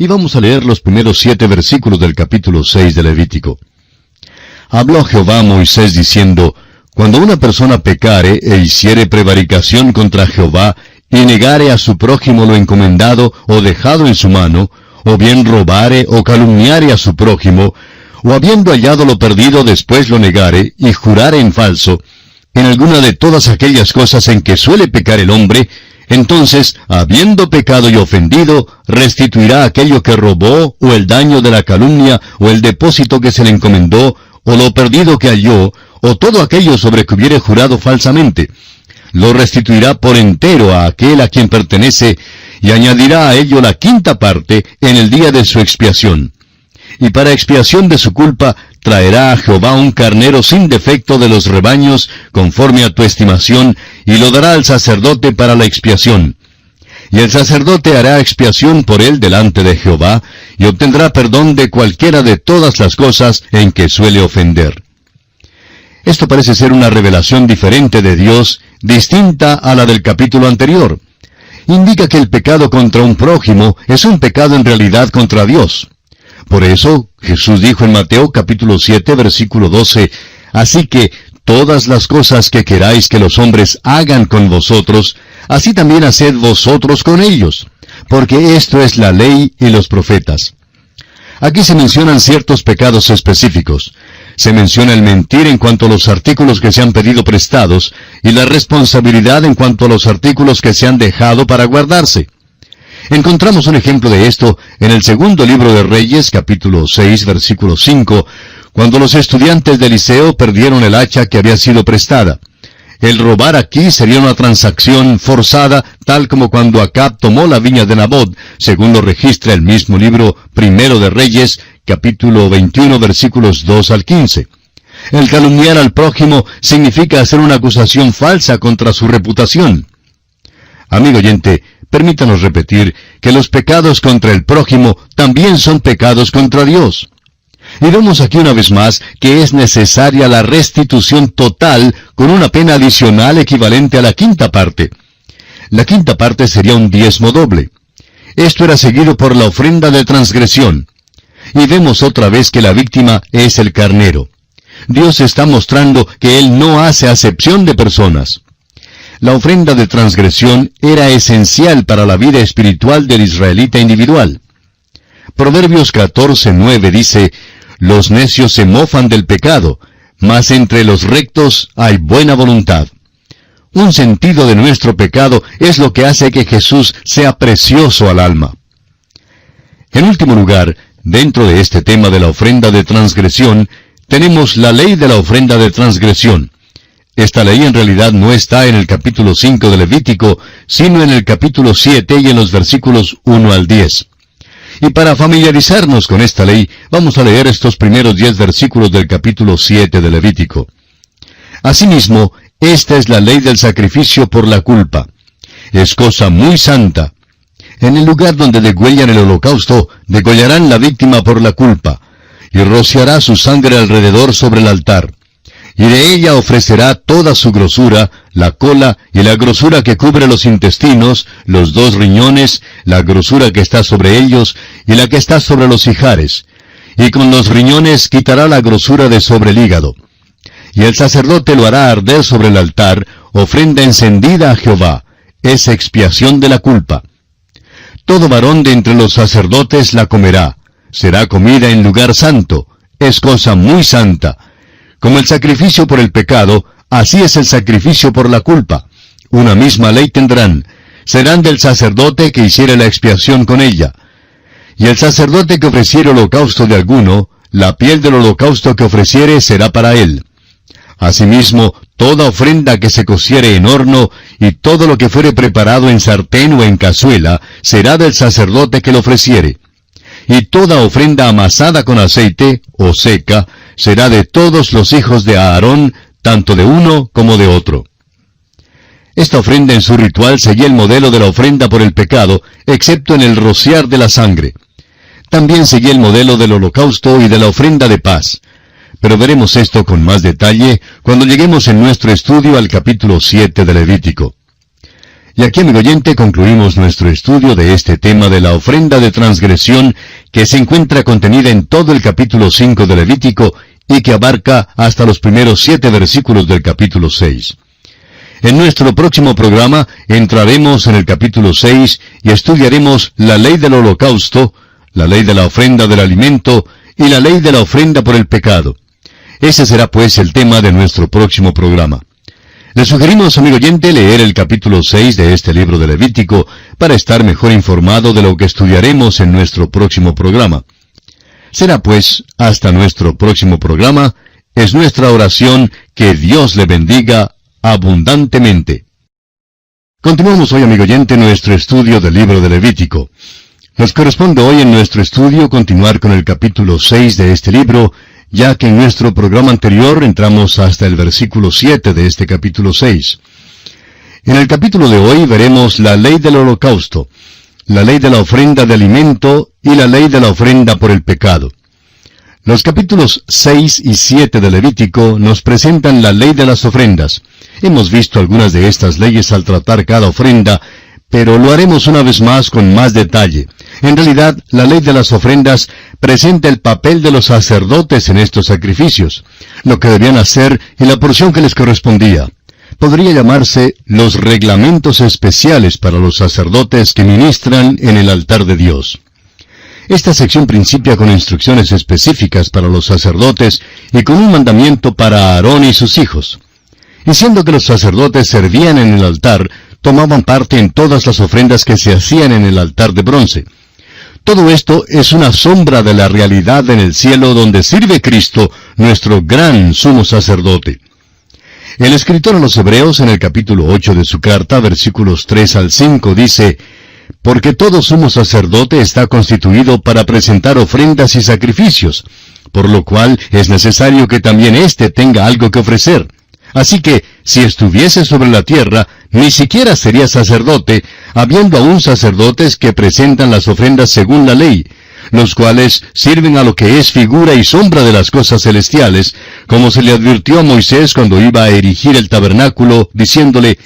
y vamos a leer los primeros 7 versículos del capítulo 6 de Levítico. Habló Jehová a Moisés diciendo, Cuando una persona pecare e hiciere prevaricación contra Jehová, y negare a su prójimo lo encomendado o dejado en su mano, o bien robare o calumniare a su prójimo, o habiendo hallado lo perdido después lo negare, y jurare en falso, en alguna de todas aquellas cosas en que suele pecar el hombre, entonces, habiendo pecado y ofendido, restituirá aquello que robó, o el daño de la calumnia, o el depósito que se le encomendó, o lo perdido que halló, o todo aquello sobre que hubiere jurado falsamente. Lo restituirá por entero a aquel a quien pertenece, y añadirá a ello la 5ª parte en el día de su expiación. Y para expiación de su culpa, traerá a Jehová un carnero sin defecto de los rebaños, conforme a tu estimación, y lo dará al sacerdote para la expiación. Y el sacerdote hará expiación por él delante de Jehová, y obtendrá perdón de cualquiera de todas las cosas en que suele ofender. Esto parece ser una revelación diferente de Dios, distinta a la del capítulo anterior. Indica que el pecado contra un prójimo es un pecado en realidad contra Dios. Por eso, Jesús dijo en Mateo capítulo 7, versículo 12, Así que todas las cosas que queráis que los hombres hagan con vosotros, así también haced vosotros con ellos, porque esto es la ley y los profetas. Aquí se mencionan ciertos pecados específicos. Se menciona el mentir en cuanto a los artículos que se han pedido prestados, y la responsabilidad en cuanto a los artículos que se han dejado para guardarse. Encontramos un ejemplo de esto en el segundo libro de Reyes, capítulo 6, versículo 5, cuando los estudiantes de Eliseo perdieron el hacha que había sido prestada. El robar aquí sería una transacción forzada, tal como cuando Acab tomó la viña de Nabot, según lo registra el mismo libro primero de Reyes, capítulo 21, versículos 2 al 15. El calumniar al prójimo significa hacer una acusación falsa contra su reputación. Amigo oyente, permítanos repetir que los pecados contra el prójimo también son pecados contra Dios. Y vemos aquí una vez más que es necesaria la restitución total con una pena adicional equivalente a la 5ª parte. La 5ª parte sería un diezmo doble. Esto era seguido por la ofrenda de transgresión. Y vemos otra vez que la víctima es el carnero. Dios está mostrando que Él no hace acepción de personas. La ofrenda de transgresión era esencial para la vida espiritual del israelita individual. Proverbios 14:9 dice, Los necios se mofan del pecado, mas entre los rectos hay buena voluntad. Un sentido de nuestro pecado es lo que hace que Jesús sea precioso al alma. En último lugar, dentro de este tema de la ofrenda de transgresión, tenemos la ley de la ofrenda de transgresión. Esta ley en realidad no está en el capítulo 5 de Levítico, sino en el capítulo 7 y en los versículos 1 al 10. Y para familiarizarnos con esta ley, vamos a leer estos primeros 10 versículos del capítulo 7 de Levítico. Asimismo, esta es la ley del sacrificio por la culpa. Es cosa muy santa. En el lugar donde degüellan el holocausto, degollarán la víctima por la culpa, y rociará su sangre alrededor sobre el altar. Y de ella ofrecerá toda su grosura, la cola y la grosura que cubre los intestinos, los 2 riñones, la grosura que está sobre ellos y la que está sobre los ijares. Y con los riñones quitará la grosura de sobre el hígado. Y el sacerdote lo hará arder sobre el altar, ofrenda encendida a Jehová. Es expiación de la culpa. Todo varón de entre los sacerdotes la comerá. Será comida en lugar santo. Es cosa muy santa. Como el sacrificio por el pecado, así es el sacrificio por la culpa. Una misma ley tendrán. Serán del sacerdote que hiciere la expiación con ella. Y el sacerdote que ofreciere holocausto de alguno, la piel del holocausto que ofreciere será para él. Asimismo, toda ofrenda que se cociere en horno, y todo lo que fuere preparado en sartén o en cazuela, será del sacerdote que lo ofreciere. Y toda ofrenda amasada con aceite, o seca, será de todos los hijos de Aarón, tanto de uno como de otro. Esta ofrenda en su ritual seguía el modelo de la ofrenda por el pecado, excepto en el rociar de la sangre. También seguía el modelo del holocausto y de la ofrenda de paz. Pero veremos esto con más detalle cuando lleguemos en nuestro estudio al capítulo 7 de Levítico. Y aquí, amigo oyente, concluimos nuestro estudio de este tema de la ofrenda de transgresión que se encuentra contenida en todo el capítulo 5 de Levítico y que abarca hasta los primeros 7 versículos del capítulo 6. En nuestro próximo programa entraremos en el capítulo 6 y estudiaremos la ley del holocausto, la ley de la ofrenda del alimento y la ley de la ofrenda por el pecado. Ese será pues el tema de nuestro próximo programa. Le sugerimos, amigo oyente, leer el capítulo 6 de este libro de Levítico para estar mejor informado de lo que estudiaremos en nuestro próximo programa. Será pues, hasta nuestro próximo programa, es nuestra oración que Dios le bendiga abundantemente. Continuamos hoy, amigo oyente, nuestro estudio del libro de Levítico. Nos corresponde hoy en nuestro estudio continuar con el capítulo 6 de este libro, ya que en nuestro programa anterior entramos hasta el versículo 7 de este capítulo 6. En el capítulo de hoy veremos la ley del holocausto, la ley de la ofrenda de alimento y la ley de la ofrenda por el pecado. Los capítulos 6 y 7 de Levítico nos presentan la ley de las ofrendas. Hemos visto algunas de estas leyes al tratar cada ofrenda, pero lo haremos una vez más con más detalle. En realidad, la ley de las ofrendas presenta el papel de los sacerdotes en estos sacrificios, lo que debían hacer y la porción que les correspondía. Podría llamarse los reglamentos especiales para los sacerdotes que ministran en el altar de Dios. Esta sección principia con instrucciones específicas para los sacerdotes y con un mandamiento para Aarón y sus hijos. Y siendo que los sacerdotes servían en el altar, tomaban parte en todas las ofrendas que se hacían en el altar de bronce. Todo esto es una sombra de la realidad en el cielo donde sirve Cristo, nuestro gran sumo sacerdote. El escritor a los Hebreos en el capítulo 8 de su carta, versículos 3 al 5, dice: «Porque todo sumo sacerdote está constituido para presentar ofrendas y sacrificios, por lo cual es necesario que también éste tenga algo que ofrecer. Así que, si estuviese sobre la tierra, ni siquiera sería sacerdote, habiendo aún sacerdotes que presentan las ofrendas según la ley, los cuales sirven a lo que es figura y sombra de las cosas celestiales, como se le advirtió a Moisés cuando iba a erigir el tabernáculo, diciéndole: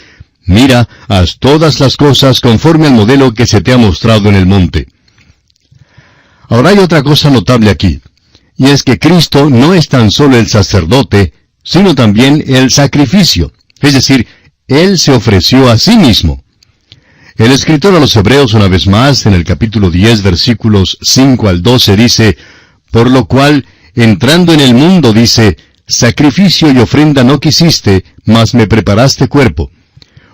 Mira, haz todas las cosas conforme al modelo que se te ha mostrado en el monte». Ahora hay otra cosa notable aquí, y es que Cristo no es tan solo el sacerdote, sino también el sacrificio, es decir, Él se ofreció a sí mismo. El escritor a los Hebreos una vez más, en el capítulo 10, versículos 5 al 12, dice: «Por lo cual, entrando en el mundo, dice, sacrificio y ofrenda no quisiste, mas me preparaste cuerpo.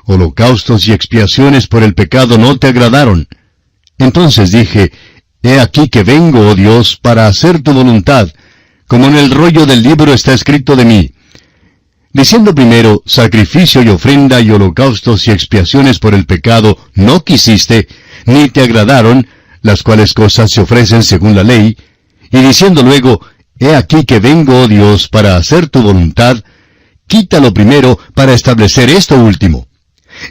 Holocaustos y expiaciones por el pecado no te agradaron. Entonces dije, he aquí que vengo, oh Dios, para hacer tu voluntad, como en el rollo del libro está escrito de mí. Diciendo primero, sacrificio y ofrenda y holocaustos y expiaciones por el pecado no quisiste, ni te agradaron, las cuales cosas se ofrecen según la ley, y diciendo luego, he aquí que vengo, oh Dios, para hacer tu voluntad, quítalo primero para establecer esto último.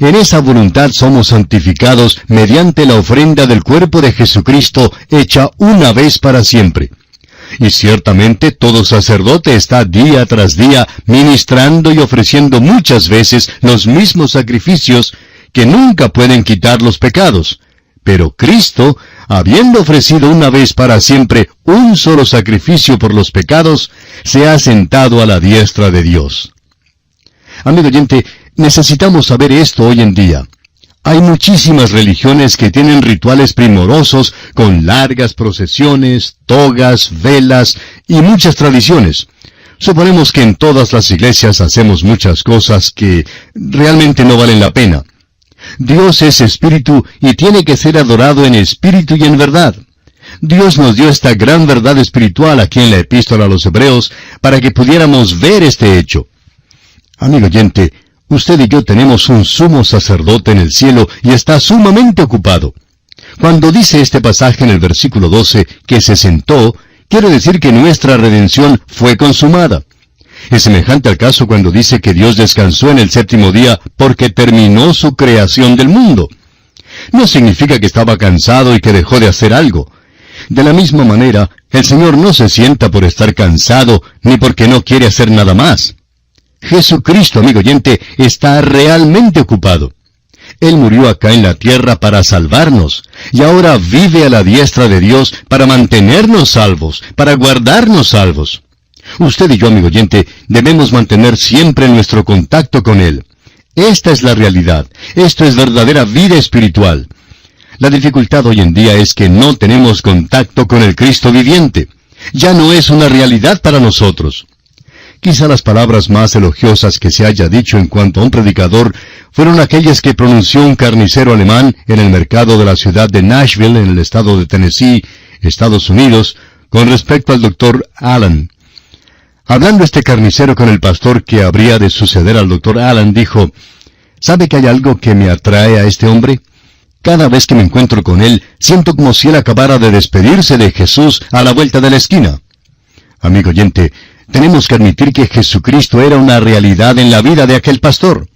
En esa voluntad somos santificados mediante la ofrenda del cuerpo de Jesucristo hecha una vez para siempre. Y ciertamente todo sacerdote está día tras día ministrando y ofreciendo muchas veces los mismos sacrificios que nunca pueden quitar los pecados. Pero Cristo, habiendo ofrecido una vez para siempre un solo sacrificio por los pecados, se ha sentado a la diestra de Dios». Amigo oyente, necesitamos saber esto hoy en día. Hay muchísimas religiones que tienen rituales primorosos con largas procesiones, togas, velas y muchas tradiciones. Suponemos que en todas las iglesias hacemos muchas cosas que realmente no valen la pena. Dios es espíritu y tiene que ser adorado en espíritu y en verdad. Dios nos dio esta gran verdad espiritual aquí en la Epístola a los Hebreos para que pudiéramos ver este hecho. Amigo oyente, usted y yo tenemos un sumo sacerdote en el cielo y está sumamente ocupado. Cuando dice este pasaje en el versículo 12 que se sentó, quiere decir que nuestra redención fue consumada. Es semejante al caso cuando dice que Dios descansó en el séptimo día porque terminó su creación del mundo. No significa que estaba cansado y que dejó de hacer algo. De la misma manera, el Señor no se sienta por estar cansado ni porque no quiere hacer nada más. Jesucristo, amigo oyente, está realmente ocupado. Él murió acá en la tierra para salvarnos, y ahora vive a la diestra de Dios para mantenernos salvos, para guardarnos salvos. Usted y yo, amigo oyente, debemos mantener siempre nuestro contacto con Él. Esta es la realidad. Esto es verdadera vida espiritual. La dificultad hoy en día es que no tenemos contacto con el Cristo viviente. Ya no es una realidad para nosotros. Quizá las palabras más elogiosas que se haya dicho en cuanto a un predicador fueron aquellas que pronunció un carnicero alemán en el mercado de la ciudad de Nashville, en el estado de Tennessee, Estados Unidos, con respecto al Dr. Allen. Hablando este carnicero con el pastor que habría de suceder al Dr. Allen, dijo, ¿sabe que hay algo que me atrae a este hombre? Cada vez que me encuentro con él, siento como si él acabara de despedirse de Jesús a la vuelta de la esquina. Amigo oyente, tenemos que admitir que Jesucristo era una realidad en la vida de aquel pastor.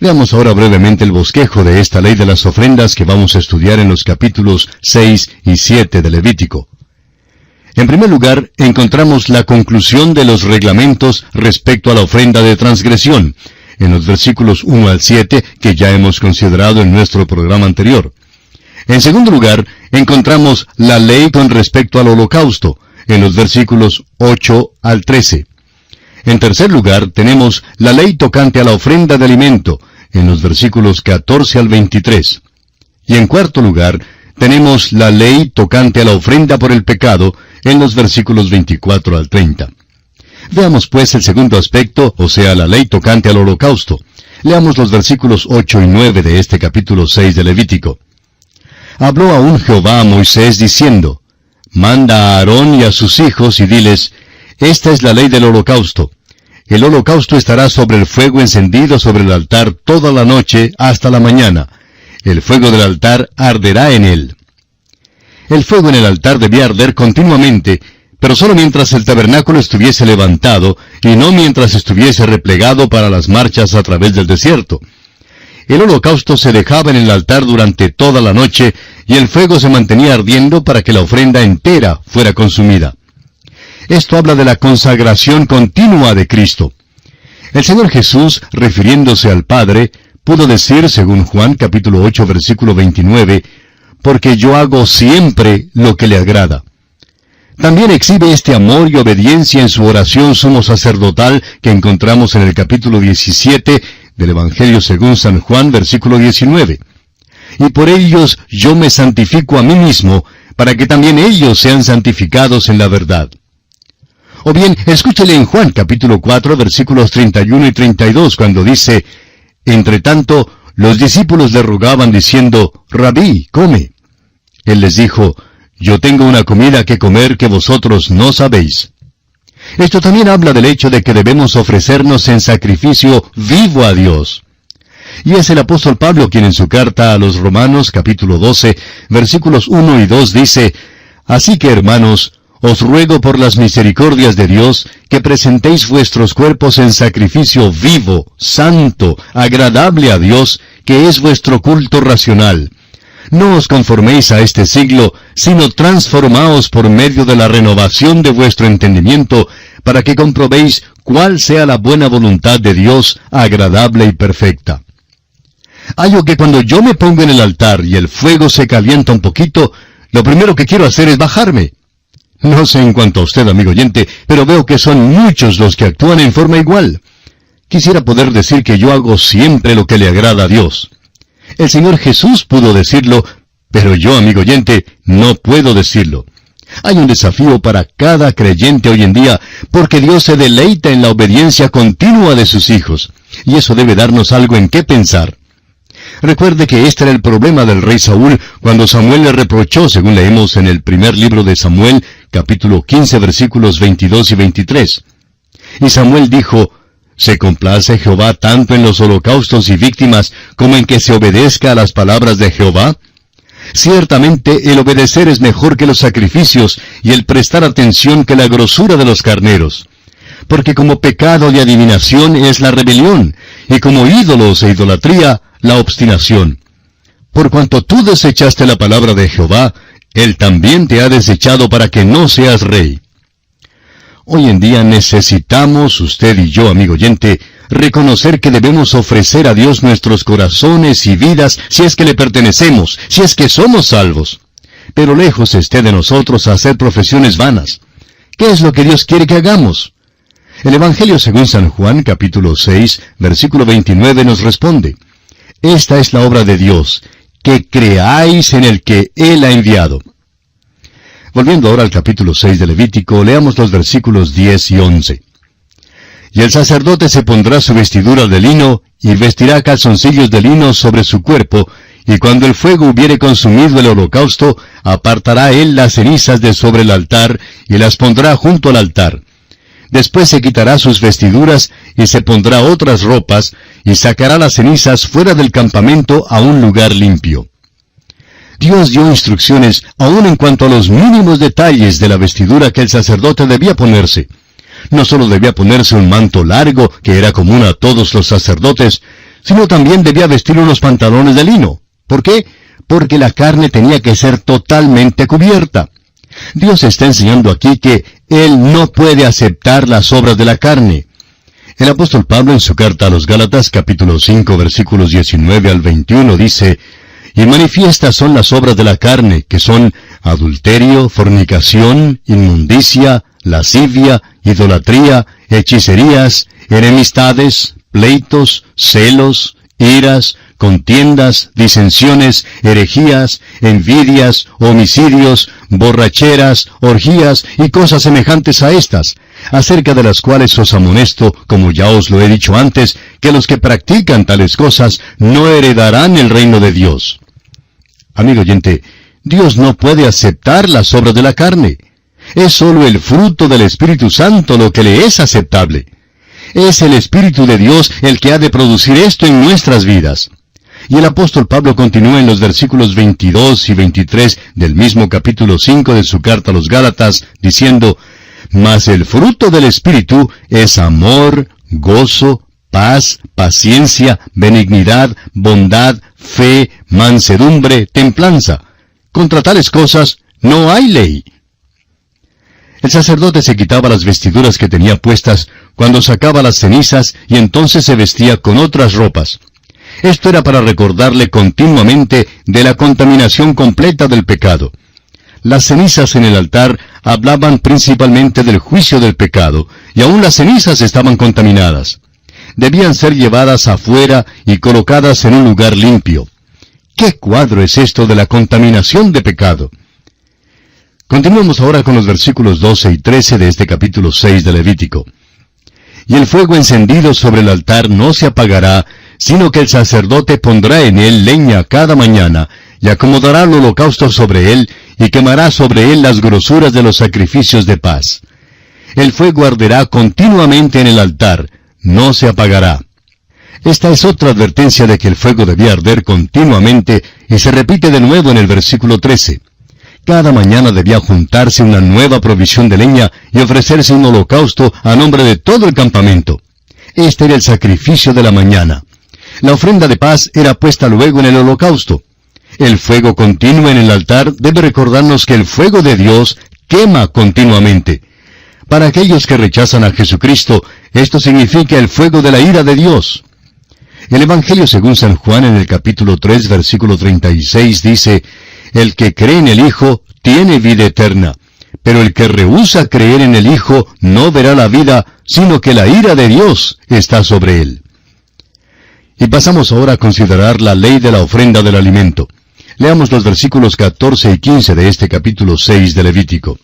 Veamos ahora brevemente el bosquejo de esta ley de las ofrendas que vamos a estudiar en los capítulos 6 y 7 de Levítico. En primer lugar, encontramos la conclusión de los reglamentos respecto a la ofrenda de transgresión, en los versículos 1 al 7, que ya hemos considerado en nuestro programa anterior. En segundo lugar, encontramos la ley con respecto al holocausto, en los versículos 8 al 13. En tercer lugar, tenemos la ley tocante a la ofrenda de alimento, en los versículos 14 al 23. Y en cuarto lugar, tenemos la ley tocante a la ofrenda por el pecado, en los versículos 24 al 30. Veamos pues el segundo aspecto, o sea, la ley tocante al holocausto. Leamos los versículos 8 y 9 de este capítulo 6 de Levítico. Habló aún Jehová a Moisés diciendo, Manda a Aarón y a sus hijos y diles, Esta es la ley del holocausto. El holocausto estará sobre el fuego encendido sobre el altar toda la noche hasta la mañana. El fuego del altar arderá en él. El fuego en el altar debía arder continuamente, pero solo mientras el tabernáculo estuviese levantado, y no mientras estuviese replegado para las marchas a través del desierto. El holocausto se dejaba en el altar durante toda la noche, y el fuego se mantenía ardiendo para que la ofrenda entera fuera consumida. Esto habla de la consagración continua de Cristo. El Señor Jesús, refiriéndose al Padre, pudo decir, según Juan capítulo 8, versículo 29, porque yo hago siempre lo que le agrada. También exhibe este amor y obediencia en su oración sumo sacerdotal que encontramos en el capítulo 17 del Evangelio según San Juan, versículo 19. Y por ellos yo me santifico a mí mismo, para que también ellos sean santificados en la verdad. O bien, escúchele en Juan capítulo 4, versículos 31 y 32, cuando dice, Entre tanto, los discípulos le rogaban diciendo, Rabí, come. Él les dijo, Yo tengo una comida que comer que vosotros no sabéis. Esto también habla del hecho de que debemos ofrecernos en sacrificio vivo a Dios. Y es el apóstol Pablo quien en su carta a los Romanos capítulo 12, versículos 1 y 2 dice, Así que, hermanos, os ruego por las misericordias de Dios que presentéis vuestros cuerpos en sacrificio vivo, santo, agradable a Dios, que es vuestro culto racional. No os conforméis a este siglo, sino transformaos por medio de la renovación de vuestro entendimiento, para que comprobéis cuál sea la buena voluntad de Dios, agradable y perfecta. Hallo que cuando yo me pongo en el altar y el fuego se calienta un poquito, lo primero que quiero hacer es bajarme. No sé en cuanto a usted, amigo oyente, pero veo que son muchos los que actúan en forma igual. Quisiera poder decir que yo hago siempre lo que le agrada a Dios. El Señor Jesús pudo decirlo, pero yo, amigo oyente, no puedo decirlo. Hay un desafío para cada creyente hoy en día, porque Dios se deleita en la obediencia continua de sus hijos, y eso debe darnos algo en qué pensar. Recuerde que este era el problema del rey Saúl cuando Samuel le reprochó, según leemos en el primer libro de Samuel, capítulo 15, versículos 22 y 23. Y Samuel dijo, ¿se complace Jehová tanto en los holocaustos y víctimas como en que se obedezca a las palabras de Jehová? Ciertamente el obedecer es mejor que los sacrificios y el prestar atención que la grosura de los carneros. Porque como pecado de adivinación es la rebelión, y como ídolos e idolatría, la obstinación. Por cuanto tú desechaste la palabra de Jehová, Él también te ha desechado para que no seas rey. Hoy en día necesitamos, usted y yo, amigo oyente, reconocer que debemos ofrecer a Dios nuestros corazones y vidas si es que le pertenecemos, si es que somos salvos. Pero lejos esté de nosotros hacer profesiones vanas. ¿Qué es lo que Dios quiere que hagamos? El Evangelio según San Juan, capítulo 6, versículo 29 nos responde: Esta es la obra de Dios, que creáis en el que Él ha enviado. Volviendo ahora al capítulo 6 de Levítico, leamos los versículos 10 y 11. Y el sacerdote se pondrá su vestidura de lino, y vestirá calzoncillos de lino sobre su cuerpo, y cuando el fuego hubiere consumido el holocausto, apartará él las cenizas de sobre el altar, y las pondrá junto al altar. Después se quitará sus vestiduras, y se pondrá otras ropas, y sacará las cenizas fuera del campamento a un lugar limpio. Dios dio instrucciones aún en cuanto a los mínimos detalles de la vestidura que el sacerdote debía ponerse. No solo debía ponerse un manto largo, que era común a todos los sacerdotes, sino también debía vestir unos pantalones de lino. ¿Por qué? Porque la carne tenía que ser totalmente cubierta. Dios está enseñando aquí que Él no puede aceptar las obras de la carne. El apóstol Pablo en su carta a los Gálatas, capítulo 5, versículos 19 al 21, dice: Y manifiestas son las obras de la carne, que son adulterio, fornicación, inmundicia, lascivia, idolatría, hechicerías, enemistades, pleitos, celos, iras, contiendas, disensiones, herejías, envidias, homicidios, borracheras, orgías y cosas semejantes a estas, acerca de las cuales os amonesto, como ya os lo he dicho antes, que los que practican tales cosas no heredarán el reino de Dios. Amigo oyente, Dios no puede aceptar las obras de la carne. Es sólo el fruto del Espíritu Santo lo que le es aceptable. Es el Espíritu de Dios el que ha de producir esto en nuestras vidas. Y el apóstol Pablo continúa en los versículos 22 y 23 del mismo capítulo 5 de su carta a los Gálatas, diciendo: Mas el fruto del Espíritu es amor, gozo, paz, paciencia, benignidad, bondad, fe, mansedumbre, templanza. Contra tales cosas no hay ley. El sacerdote se quitaba las vestiduras que tenía puestas cuando sacaba las cenizas y entonces se vestía con otras ropas. Esto era para recordarle continuamente de la contaminación completa del pecado. Las cenizas en el altar hablaban principalmente del juicio del pecado, y aún las cenizas estaban contaminadas. Debían ser llevadas afuera y colocadas en un lugar limpio. ¿Qué cuadro es esto de la contaminación de pecado? Continuemos ahora con los versículos 12 y 13 de este capítulo 6 de Levítico. Y el fuego encendido sobre el altar no se apagará, sino que el sacerdote pondrá en él leña cada mañana, y acomodará el holocausto sobre él, y quemará sobre él las grosuras de los sacrificios de paz. El fuego arderá continuamente en el altar, no se apagará. Esta es otra advertencia de que el fuego debía arder continuamente, y se repite de nuevo en el versículo 13. Cada mañana debía juntarse una nueva provisión de leña y ofrecerse un holocausto a nombre de todo el campamento. Este era el sacrificio de la mañana. La ofrenda de paz era puesta luego en el holocausto. El fuego continuo en el altar debe recordarnos que el fuego de Dios quema continuamente. Para aquellos que rechazan a Jesucristo, esto significa el fuego de la ira de Dios. El Evangelio según San Juan en el capítulo 3, versículo 36 dice: El que cree en el Hijo tiene vida eterna, pero el que rehúsa creer en el Hijo no verá la vida, sino que la ira de Dios está sobre él. Y pasamos ahora a considerar la ley de la ofrenda del alimento. Leamos los versículos 14 y 15 de este capítulo 6 de Levítico.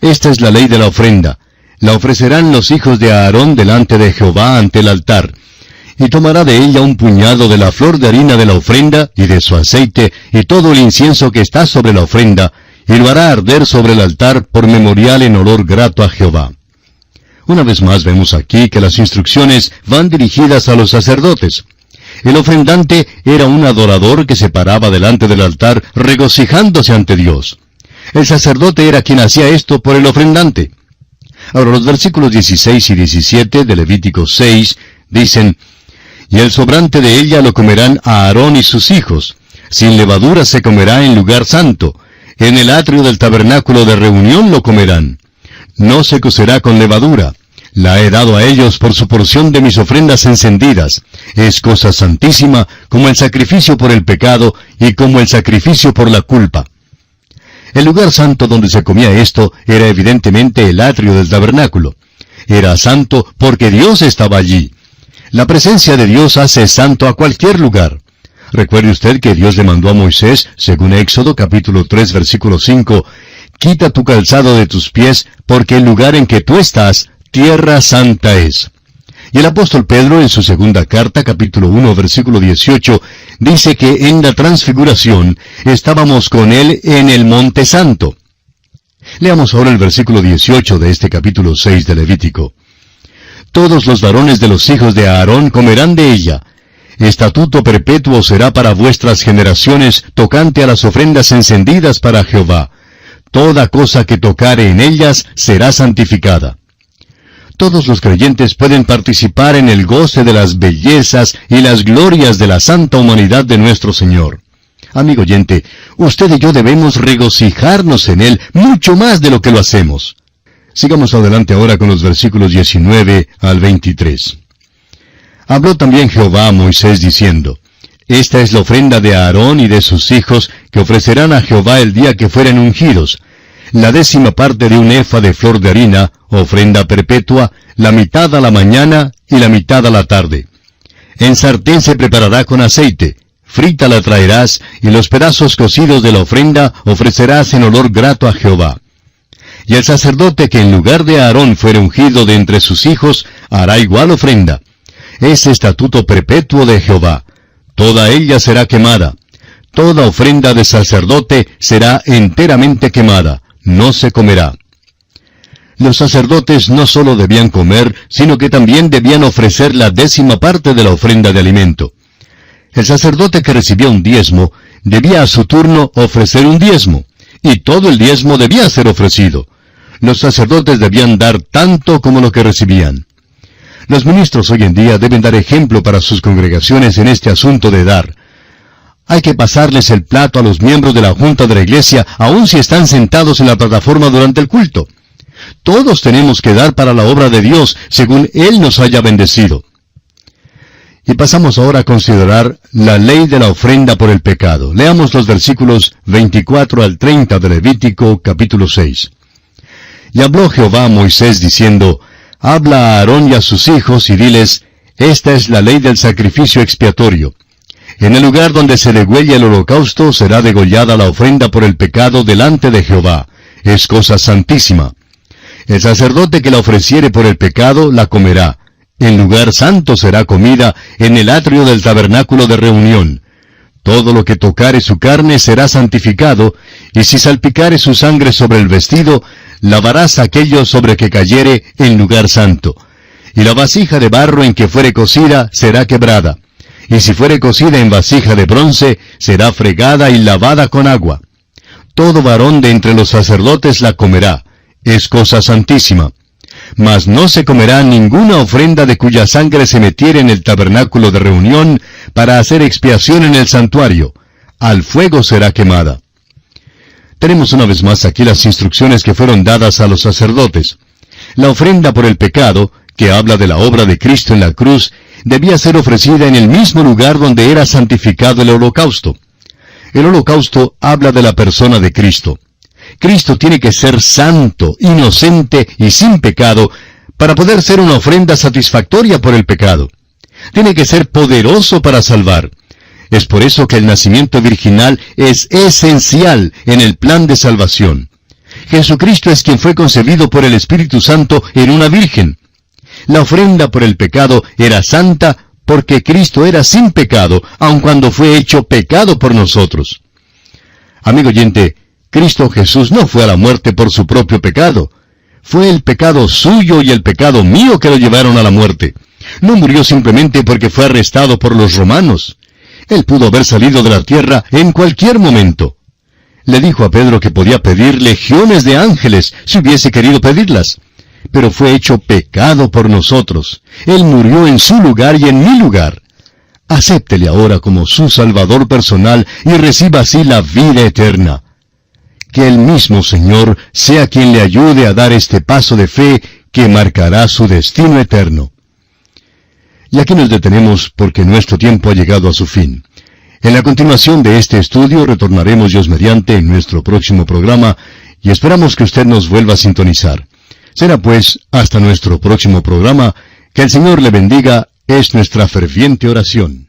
Esta es la ley de la ofrenda. La ofrecerán los hijos de Aarón delante de Jehová ante el altar. Y tomará de ella un puñado de la flor de harina de la ofrenda, y de su aceite, y todo el incienso que está sobre la ofrenda, y lo hará arder sobre el altar por memorial en olor grato a Jehová. Una vez más vemos aquí que las instrucciones van dirigidas a los sacerdotes. El ofrendante era un adorador que se paraba delante del altar regocijándose ante Dios. El sacerdote era quien hacía esto por el ofrendante. Ahora los versículos 16 y 17 de Levítico 6 dicen: Y el sobrante de ella lo comerán a Aarón y sus hijos. Sin levadura se comerá en lugar santo. En el atrio del tabernáculo de reunión lo comerán. No se cocerá con levadura. La he dado a ellos por su porción de mis ofrendas encendidas. Es cosa santísima como el sacrificio por el pecado y como el sacrificio por la culpa. El lugar santo donde se comía esto era evidentemente el atrio del tabernáculo. Era santo porque Dios estaba allí. La presencia de Dios hace santo a cualquier lugar. Recuerde usted que Dios le mandó a Moisés, según Éxodo capítulo 3 versículo 5, «Quita tu calzado de tus pies, porque el lugar en que tú estás, tierra santa es». Y el apóstol Pedro, en su segunda carta, capítulo 1, versículo 18, dice que en la transfiguración estábamos con él en el monte santo. Leamos ahora el versículo 18 de este capítulo 6 de Levítico. «Todos los varones de los hijos de Aarón comerán de ella. Estatuto perpetuo será para vuestras generaciones tocante a las ofrendas encendidas para Jehová. Toda cosa que tocare en ellas será santificada». Todos los creyentes pueden participar en el goce de las bellezas y las glorias de la santa humanidad de nuestro Señor. Amigo oyente, usted y yo debemos regocijarnos en Él mucho más de lo que lo hacemos. Sigamos adelante ahora con los versículos 19 al 23. Habló también Jehová a Moisés diciendo, «Esta es la ofrenda de Aarón y de sus hijos que ofrecerán a Jehová el día que fueren ungidos. La 10ª parte de un efa de flor de harina, ofrenda perpetua, la mitad a la mañana y la mitad a la tarde. En sartén se preparará con aceite, frita la traerás, y los pedazos cocidos de la ofrenda ofrecerás en olor grato a Jehová. Y el sacerdote que en lugar de Aarón fuere ungido de entre sus hijos, hará igual ofrenda. Es estatuto perpetuo de Jehová. Toda ella será quemada. Toda ofrenda de sacerdote será enteramente quemada. No se comerá». Los sacerdotes no sólo debían comer, sino que también debían ofrecer la 10ª parte de la ofrenda de alimento. El sacerdote que recibía un diezmo, debía a su turno ofrecer un diezmo, y todo el diezmo debía ser ofrecido. Los sacerdotes debían dar tanto como lo que recibían. Los ministros hoy en día deben dar ejemplo para sus congregaciones en este asunto de dar. Hay que pasarles el plato a los miembros de la junta de la iglesia, aun si están sentados en la plataforma durante el culto. Todos tenemos que dar para la obra de Dios, según Él nos haya bendecido. Y pasamos ahora a considerar la ley de la ofrenda por el pecado. Leamos los versículos 24 al 30 de Levítico, capítulo 6. «Y habló Jehová a Moisés diciendo, Habla a Aarón y a sus hijos, y diles, Esta es la ley del sacrificio expiatorio. En el lugar donde se degüella el holocausto será degollada la ofrenda por el pecado delante de Jehová. Es cosa santísima. El sacerdote que la ofreciere por el pecado la comerá. En lugar santo será comida en el atrio del tabernáculo de reunión. Todo lo que tocare su carne será santificado, y si salpicare su sangre sobre el vestido, lavarás aquello sobre que cayere en lugar santo. Y la vasija de barro en que fuere cocida será quebrada. Y si fuere cocida en vasija de bronce, será fregada y lavada con agua. Todo varón de entre los sacerdotes la comerá. Es cosa santísima. Mas no se comerá ninguna ofrenda de cuya sangre se metiere en el tabernáculo de reunión para hacer expiación en el santuario. Al fuego será quemada. Tenemos una vez más aquí las instrucciones que fueron dadas a los sacerdotes. La ofrenda por el pecado, que habla de la obra de Cristo en la cruz, debía ser ofrecida en el mismo lugar donde era santificado el holocausto. El holocausto habla de la persona de Cristo. Cristo tiene que ser santo, inocente y sin pecado para poder ser una ofrenda satisfactoria por el pecado. Tiene que ser poderoso para salvar. Es por eso que el nacimiento virginal es esencial en el plan de salvación. Jesucristo es quien fue concebido por el Espíritu Santo en una virgen. La ofrenda por el pecado era santa porque Cristo era sin pecado, aun cuando fue hecho pecado por nosotros. Amigo oyente, Cristo Jesús no fue a la muerte por su propio pecado. Fue el pecado suyo y el pecado mío que lo llevaron a la muerte. No murió simplemente porque fue arrestado por los romanos. Él pudo haber salido de la tierra en cualquier momento. Le dijo a Pedro que podía pedir legiones de ángeles si hubiese querido pedirlas. Pero fue hecho pecado por nosotros. Él murió en su lugar y en mi lugar. Acéptele ahora como su Salvador personal y reciba así la vida eterna. Que el mismo Señor sea quien le ayude a dar este paso de fe que marcará su destino eterno. Y aquí nos detenemos porque nuestro tiempo ha llegado a su fin. En la continuación de este estudio retornaremos Dios mediante en nuestro próximo programa y esperamos que usted nos vuelva a sintonizar. Será pues hasta nuestro próximo programa. Que el Señor le bendiga, es nuestra ferviente oración.